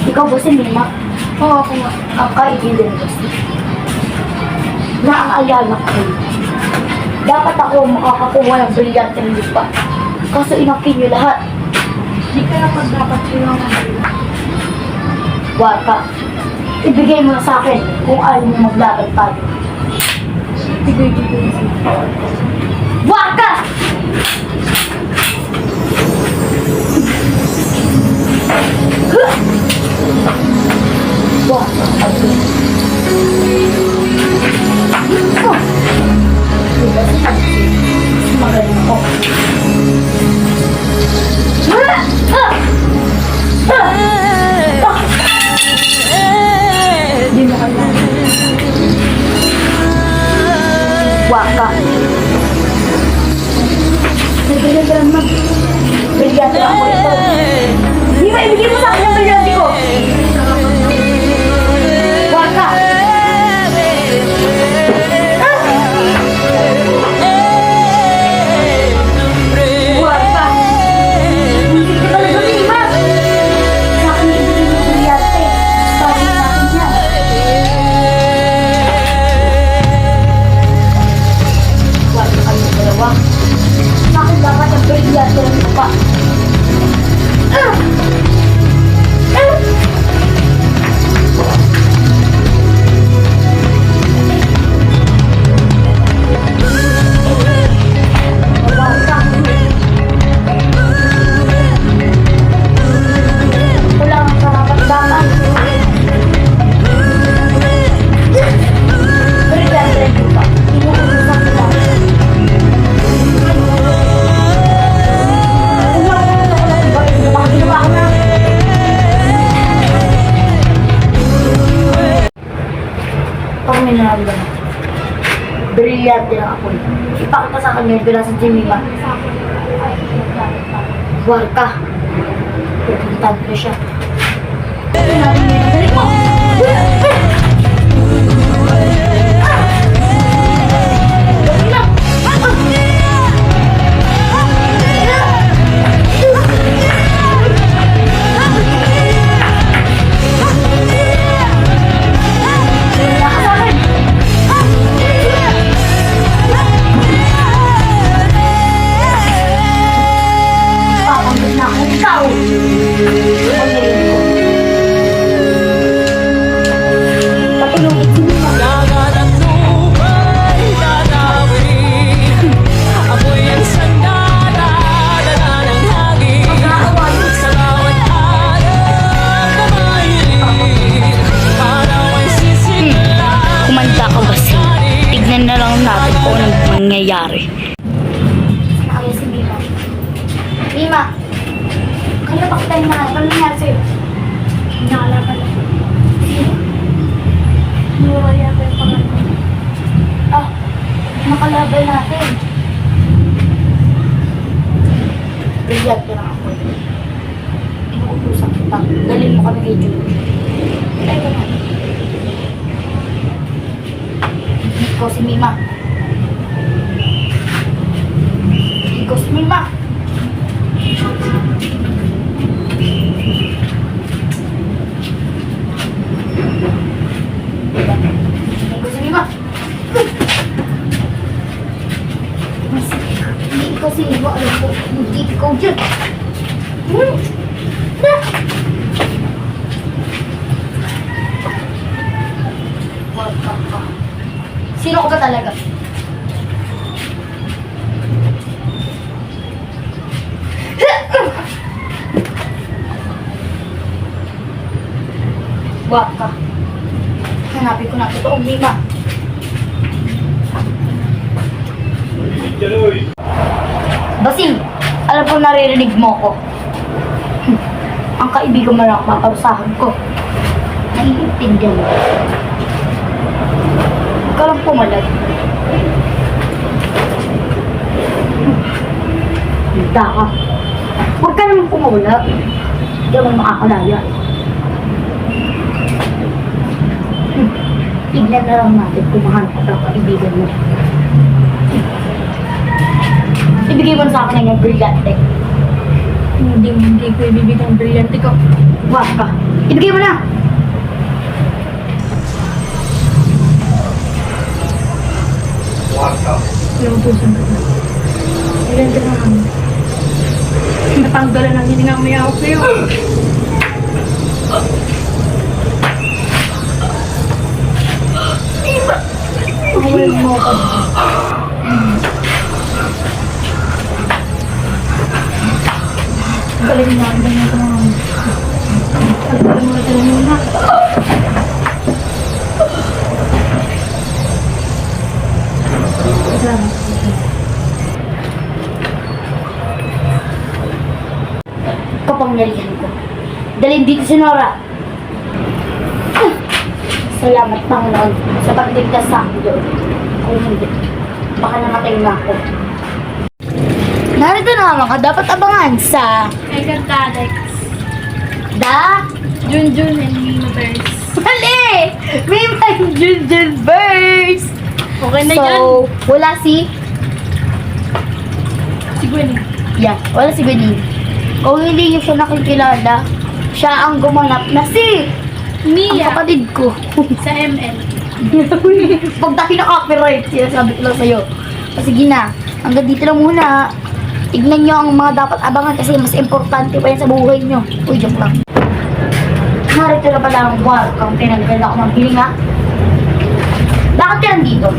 Ikaw ba si Nina? Oo, ako nga. Ang kaibigan ko si naaalala ko kayo. Dapat ako makakakuha ng brilyanteng lupa. Kaso inakin niyo lahat. Di ka naman dapat silangan. Waka, ibigay mo na sa akin kung ayaw mo maglaban tayo. Tigay dito na siya. Waka! Waka, ate. Oh. Diba sinabi sa'yo? Magaling ako. Hindi mo kailangan. Waka. Nagbilang mag... Brilyante ako ito. Di ba ibigay mo sa akin ang brilyante ko? Waka. Waka. Hindi ka talaga lima. Sa akin ibigay mo ang brilyante. Bagay natin yan. Waka kayo dalawa. Sa akin dapat ang brilyante ng lupa. Wala kang karapat-dapat. Brilyante ng lupa. Inuubusan ko lang. Pag may nararamdaman, brilyante lang ako. Ipakita sa kanya yung pila sa Jimima. Huwag ka. Pupuntahan ko siya. Dali mo! Dali lang! Papangit na ako ikaw! Pangyayin ko. Patulungin si Mima. Dagat at lupa't dadawin. Ako'y ang sandata, dala ng hangin. Sa bawat araw na mahilig, araw ay sisimula. Kumanda ka ba siya? Tignan na lang natin kung anong mangyayari. Nakakaya si Mima. Mima! Kanina pa kita yung nangyari. Ano nangyari sa'yo? Hinala ka lang. Sino? Nuwa yata yung pangalan. Ah, makalaban natin. Brilyante lang ako. Inuubusan kita. Dalhin mo kami kay Julie. Teka na. Ikaw si Mima. Ikaw si Mima. Ikaw si Mima. Hindi ikaw si Mima. Alam ko, hindi ikaw dyan. Wag ka. Sino ka ba talaga? Wag ka. Hanapin ko na totoong Mima. Basing, alam ko naririnig mo ko. Ang kaibigan mo lang paparusahan ko. Naiintindihan mo. Huwag ka lang pumalag. Handa ka. Huwag ka naman pumawala. Hindi mo makakalaya. Tignan na lang natin kung mahanap ka ng kaibigan mo. Ibigay mo na sa akin ang yung brilyante. Hindi ko ibibigay ang brilyante ko. Buwak ka. Ibigay mo na. Yung puso ko. Brilyante na naman. Natanggalan ang hininga may ako sa'yo. Awal mo ako. Galing mo, ang galing ko naman. Galing mo na. Salamat. Kapangyarihan ko. Dalhin dito si Nora. Salamat, Panginoon, sa pagligtas sa akin doon. Kung hindi, baka namatay na ako. Narito na nga mga dapat abangan sa Ay, Cantadex. Da Junjun and Universe. Mali! May Junjun Verse! Okay na yan. So, wala si... Si Gwen. Yeah, wala si Benin. Kung hindi niyo siya nakikilala, siya ang gumanap na si... Ang Mia. kapatid ko. Sa ML. Pag dahil na-copyright, sinasabi ko lang sa'yo. O sige na, hanggang dito lang muna. Tignan nyo ang mga dapat abangan kasi mas importante pa yan sa buhay nyo. Uy, joke lang. Narito na pala ang war kung tinanggal ako ng hilinga. Bakit ka nandito?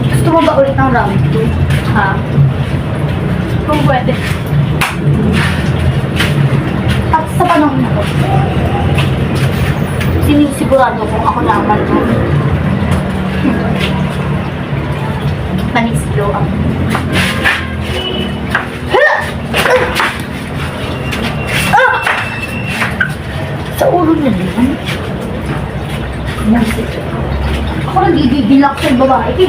Gusto mo ba ulit ng round 2? Ha? Kung pwede. At sa panahon na to, sinisigurado kung ako na ang manalo. Panislo ako. Sa ulo na naman. Musik. Ako nagigigilak sa babae.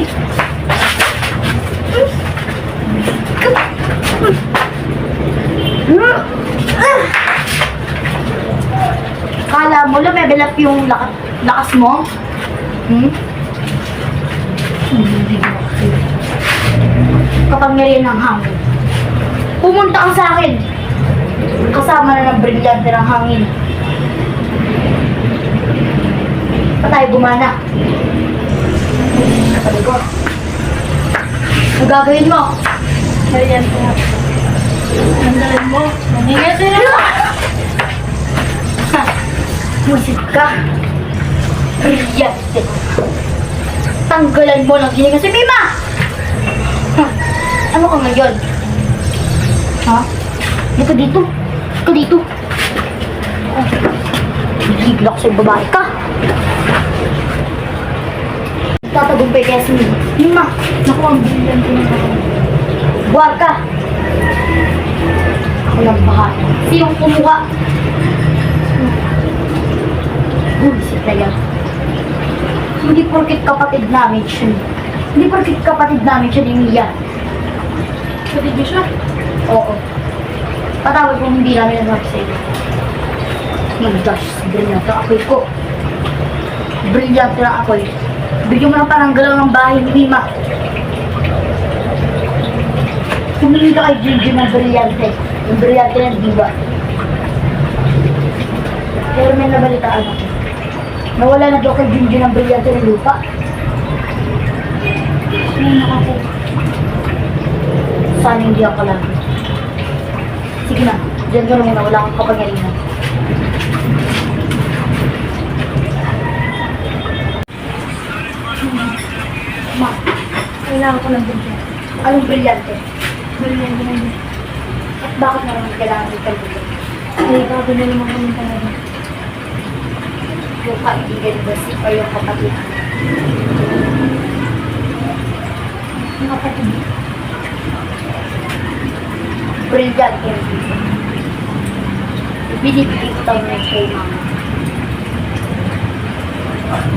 Kala mo level up yung lakas mo? Hmm? Kapangyarihan ng hangin. Pumunta ka sa akin. Kasama na ng brilyante ng hangin. Pa tayo gumana. Kapaligot. Ang gagawin mo? Brilyante na. Nandalan mo. Nangingat sila. Musik ka. Brilyante. Tanggalan mo ng hininga si Mima! Ano ka ngayon? Ha? Dito dito. Dito dito. Bigla ko sa'yo babae ka. Tatagumpay kaya si Mima. Mima! Naku, ang brilyante na ako. Buwag ka! Ako lang bahala. Sinong kumuha? Bullshit na yan. Hindi porkit kapatid namin siya. Hindi porkit kapatid namin siya ni Mia. Pwede niyo siya? Oo. Patawad kung hindi namin nagsabi sa iyo. Mag-dash, brilyante ang apoy ko. Brilyante ang apoy. Bigyan mo ng pananggalang ng bahay ni Mima. Pumili ka kay Gigi ng brilyante. Yung brilyante ng diba. Pero may nabalitaan ako. Nawala na daw kay Gigi ng brilyante ng lupa. Ay, nakapo. Sana hindi ako lang. Sige na, dyan ka na muna. Wala akong kapangyarihan. Ma, Kailangan ko ng brilyante. anong brilyante? Brilyante na yun. At bakit naman kailangan ng brilyante? Ay, bago na naman kami talaga. Yung kaibigan ba si o yung kapatid? Ang kapatid. Brilyante yung dito. Binibigay ko tayo na kay mama.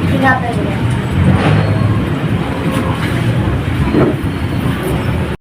Ingatan niya.